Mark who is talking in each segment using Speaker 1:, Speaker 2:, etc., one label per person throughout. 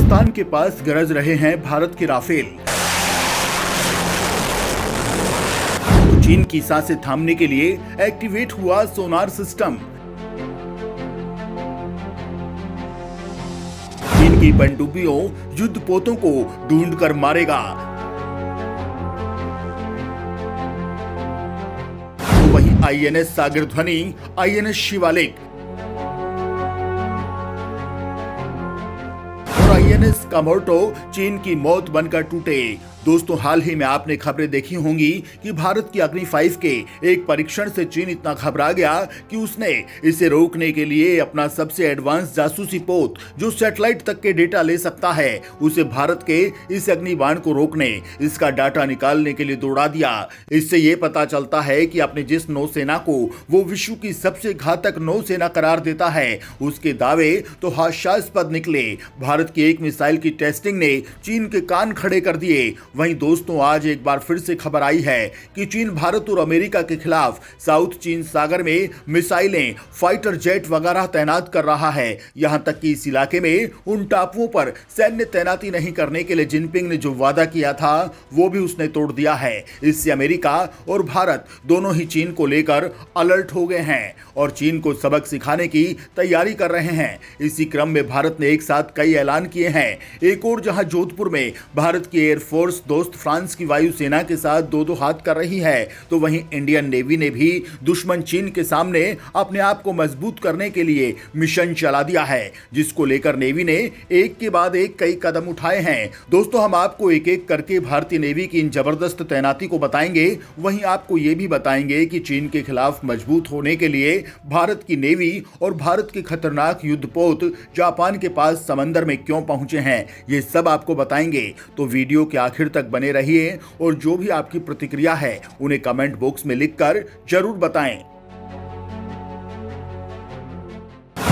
Speaker 1: हिंदुस्तान के पास गरज रहे हैं भारत के राफेल। तो चीन की सांसें थामने के लिए एक्टिवेट हुआ सोनार सिस्टम। चीन की पनडुब्बियों युद्धपोतों को ढूंढ कर मारेगा। तो वहीं आईएनएस सागर ध्वनि, आईएनएस शिवालिक और आईएनएस कामोर्टो चीन की मौत बनकर टूटे। दोस्तों, हाल ही में आपने खबरें देखी होंगी कि भारत की अग्नि 5 के एक परीक्षण से चीन इतना घबरा गया कि उसने इसे रोकने के लिए अपना सबसे एडवांस जासूसी पोत, जो सैटेलाइट तक के डेटा ले सकता है, उसे भारत के इस अग्निबाण को रोकने, इसका डाटा निकालने के लिए दौड़ा दिया। इससे यह पता चलता है कि अपनी जिस नौसेना को वो विश्व की सबसे घातक नौसेना करार देता है, उसके दावे तो हास्यास्पद निकले। भारत की एक मिसाइल की टेस्टिंग ने चीन के कान खड़े कर दिए। वहीं दोस्तों, आज एक बार फिर से खबर आई है कि चीन भारत और अमेरिका के खिलाफ साउथ चीन सागर में मिसाइलें, फाइटर जेट वगैरह तैनात कर रहा है। यहां तक कि इस इलाके में उन टापुओं पर सैन्य तैनाती नहीं करने के लिए जिनपिंग ने जो वादा किया था, वो भी उसने तोड़ दिया है। इससे अमेरिका और भारत दोनों ही चीन को लेकर अलर्ट हो गए हैं और चीन को सबक सिखाने की तैयारी कर रहे हैं। इसी क्रम में भारत ने एक साथ कई ऐलान किए हैं। एक और जहां जोधपुर में भारत की एयरफोर्स दोस्त फ्रांस की वायुसेना के साथ दो हाथ कर रही है, तो वहीं इंडियन नेवी ने भी दुश्मन चीन के सामने अपने आप को मजबूत करने के लिए मिशन चला दिया है, जिसको लेकर नेवी ने एक के बाद एक कई कदम उठाए हैं। दोस्तों, हम आपको एक एक करके भारतीय नेवी की इन जबरदस्त तैनाती को बताएंगे। वहीं आपको यह भी बताएंगे कि चीन के खिलाफ मजबूत होने के लिए भारत की नेवी और भारत के खतरनाक युद्धपोत जापान के पास समंदर में क्यों पहुंचे हैं, ये सब आपको बताएंगे। तो वीडियो के आखिर तक बने रहिए और जो भी आपकी प्रतिक्रिया है उन्हें कमेंट बॉक्स में लिखकर जरूर बताएं।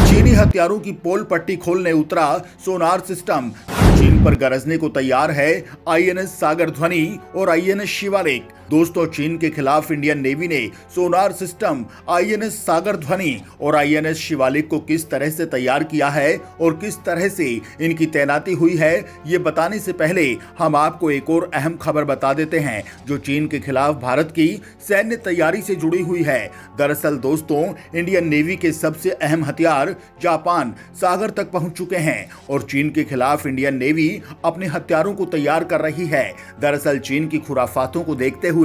Speaker 1: चीनी हथियारों की पोल पट्टी खोलने उतरा सोनार सिस्टम। चीन पर गरजने को तैयार है आईएनएस सागर ध्वनि और आईएनएस शिवालिक। दोस्तों, चीन के खिलाफ इंडियन नेवी ने सोनार सिस्टम, आईएनएस सागर ध्वनि और आईएनएस शिवालिक को किस तरह से तैयार किया है और किस तरह से इनकी तैनाती हुई है, ये बताने से पहले हम आपको एक और अहम खबर बता देते हैं, जो चीन के खिलाफ भारत की सैन्य तैयारी से जुड़ी हुई है। दरअसल दोस्तों, इंडियन नेवी के सबसे अहम हथियार जापान सागर तक पहुंच चुके हैं और चीन के खिलाफ इंडियन नेवी अपने हथियारों को तैयार कर रही है। दरअसल चीन की खुराफातों को देखते हुए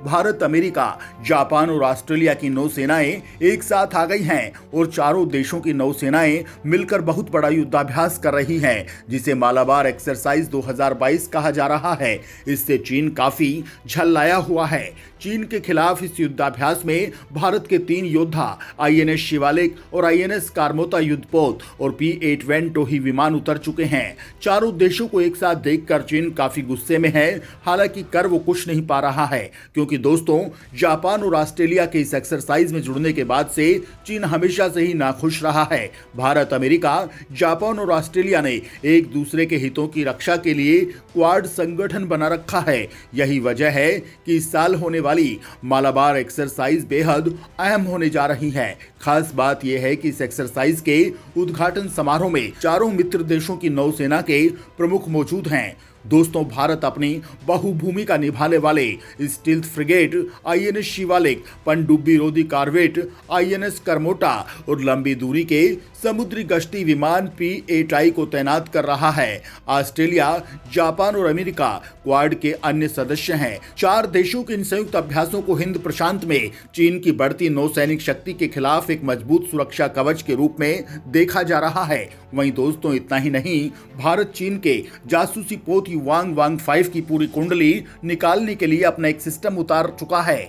Speaker 1: भारत, अमेरिका, जापान और ऑस्ट्रेलिया की नौसेनाएं एक साथ आ गई हैं और चारों देशों की नौसेनाएं मिलकर बहुत बड़ा युद्धाभ्यास कर रही हैं, जिसे मालाबार एक्सरसाइज 2022 कहा जा रहा है। इससे चीन काफी झल्लाया हुआ है। चीन के खिलाफ इस युद्धाभ्यास में भारत के 3 योद्धा आईएनएस शिवालिक और आईएनएस कारमोता युद्धपोत और P-8 टोही विमान उतर चुके हैं। चारों देशों को एक साथ देखकर चीन काफी गुस्से में है। हालांकि कर वो कुछ नहीं पा रहा है, क्योंकि दोस्तों, जापान और ऑस्ट्रेलिया के इस एक्सरसाइज में जुड़ने के बाद से चीन हमेशा से ही नाखुश रहा है। भारत, अमेरिका, जापान और ऑस्ट्रेलिया ने एक दूसरे के हितों की रक्षा के लिए क्वाड संगठन बना रखा है। यही वजह है कि इस साल होने वाली मालाबार एक्सरसाइज बेहद अहम होने जा रही है। खास बात यह है कि इस एक्सरसाइज के उद्घाटन समारोह में चारों मित्र देशों की नौसेना के प्रमुख मौजूद हैं। दोस्तों, भारत अपनी बहुभूमिका निभाने वाले स्टील्थ फ्रिगेट आईएनएस शिवालिक, पनडुब्बी रोधी कार्वेट आईएनएस करमोटा और लंबी दूरी के समुद्री गश्ती विमान P-8I को तैनात कर रहा है। ऑस्ट्रेलिया, जापान और अमेरिका क्वाड के अन्य सदस्य हैं। 4 देशों के इन संयुक्त अभ्यासों को हिंद प्रशांत में चीन की बढ़ती नौसैनिक शक्ति के खिलाफ एक मजबूत सुरक्षा कवच के रूप में देखा जा रहा है। वहीं दोस्तों, इतना ही नहीं, भारत चीन के जासूसी पोत वांग 5 की पूरी कुंडली निकालने के लिए अपना एक सिस्टम उतार चुका है।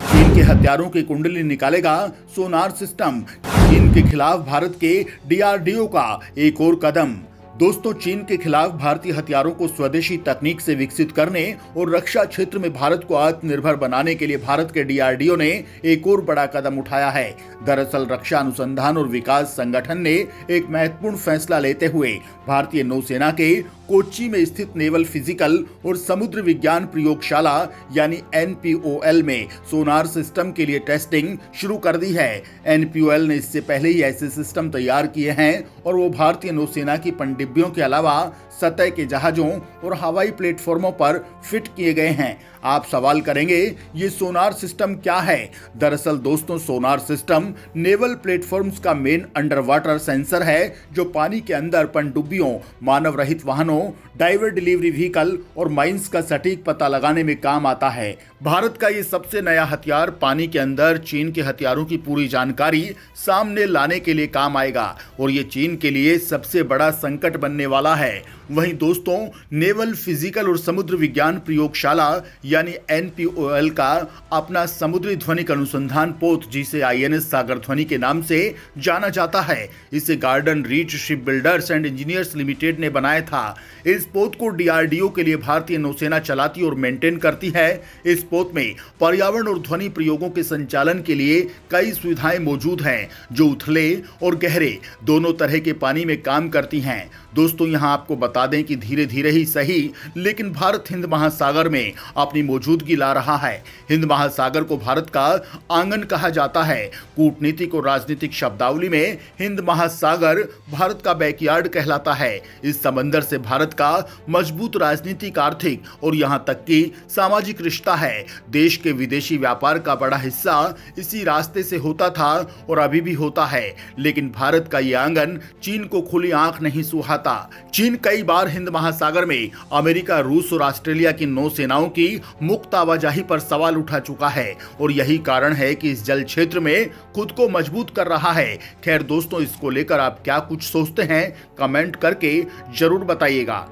Speaker 1: चीन के हथियारों की कुंडली निकालेगा सोनार सिस्टम। चीन के खिलाफ भारत के DRDO का एक और कदम। दोस्तों, चीन के खिलाफ भारतीय हथियारों को स्वदेशी तकनीक से विकसित करने और रक्षा क्षेत्र में भारत को आत्मनिर्भर बनाने के लिए भारत के DRDO ने एक और बड़ा कदम उठाया है। दरअसल रक्षा अनुसंधान और विकास संगठन ने एक महत्वपूर्ण फैसला लेते हुए भारतीय नौसेना के कोच्चि में स्थित नेवल फिजिकल और समुद्र विज्ञान प्रयोगशाला यानी NPOL में सोनार सिस्टम के लिए टेस्टिंग शुरू कर दी है। NPOL ने इससे पहले ही ऐसे सिस्टम तैयार किए हैं और वो भारतीय नौसेना की पनडुब्बी डिब्बियों के अलावा सतह के जहाजों और हवाई प्लेटफॉर्मों पर फिट किए गए हैं। आप सवाल करेंगे ये सोनार सिस्टम क्या है? दरअसल दोस्तों, सोनार सिस्टम नेवल प्लेटफॉर्म्स का मेन अंडर वाटर सेंसर है जो पानी के अंदर पनडुब्बियों, मानव रहित वाहनों, डाइवर डिलीवरी व्हीकल और माइंस का सटीक पता लगाने में काम आता है। भारत का ये सबसे नया हथियार पानी के अंदर चीन के हथियारों की पूरी जानकारी सामने लाने के लिए काम आएगा और ये चीन के लिए सबसे बड़ा संकट बनने वाला है। वहीं दोस्तों, नेवल फिजिकल और समुद्र विज्ञान प्रयोगशाला यानी NPOL का अपना समुद्री ध्वनिक अनुसंधान पोत, जिसे INS सागर ध्वनि के नाम से जाना जाता है, इसे garden reach ship builders and engineers limited ने बनाया था। इस पोत को DRDO के लिए भारतीय नौसेना चलाती और मेंटेन करती है। इस पोत में पर्यावरण और ध्वनि प्रयोगों के संचालन के लिए कई सुविधाएं मौजूद हैं जो उथले और गहरे दोनों तरह के पानी में काम करती हैं। दोस्तों, यहां आपको बता दें कि धीरे धीरे ही सही, लेकिन भारत हिंद महासागर में अपनी मौजूदगी ला रहा है। हिंद महासागर को भारत का आंगन कहा जाता है। कूटनीतिक और राजनीतिक शब्दावली में हिंद महासागर भारत का बैकयार्ड कहलाता है। इस समंदर से भारत का मजबूत राजनीतिक, आर्थिक और यहां तक कि सामाजिक रिश्ता है। देश के विदेशी व्यापार का बड़ा हिस्सा इसी रास्ते से होता था और अभी भी होता है, लेकिन भारत का यह आंगन चीन को खुली आंख नहीं सुहाता। चीन कई बार हिंद महासागर में अमेरिका, रूस और ऑस्ट्रेलिया की नौसेनाओं की मुक्त आवाजाही पर सवाल उठा चुका है और यही कारण है कि इस जल क्षेत्र में खुद को मजबूत कर रहा है। खैर दोस्तों, इसको लेकर आप क्या कुछ सोचते हैं? कमेंट करके जरूर बताइएगा।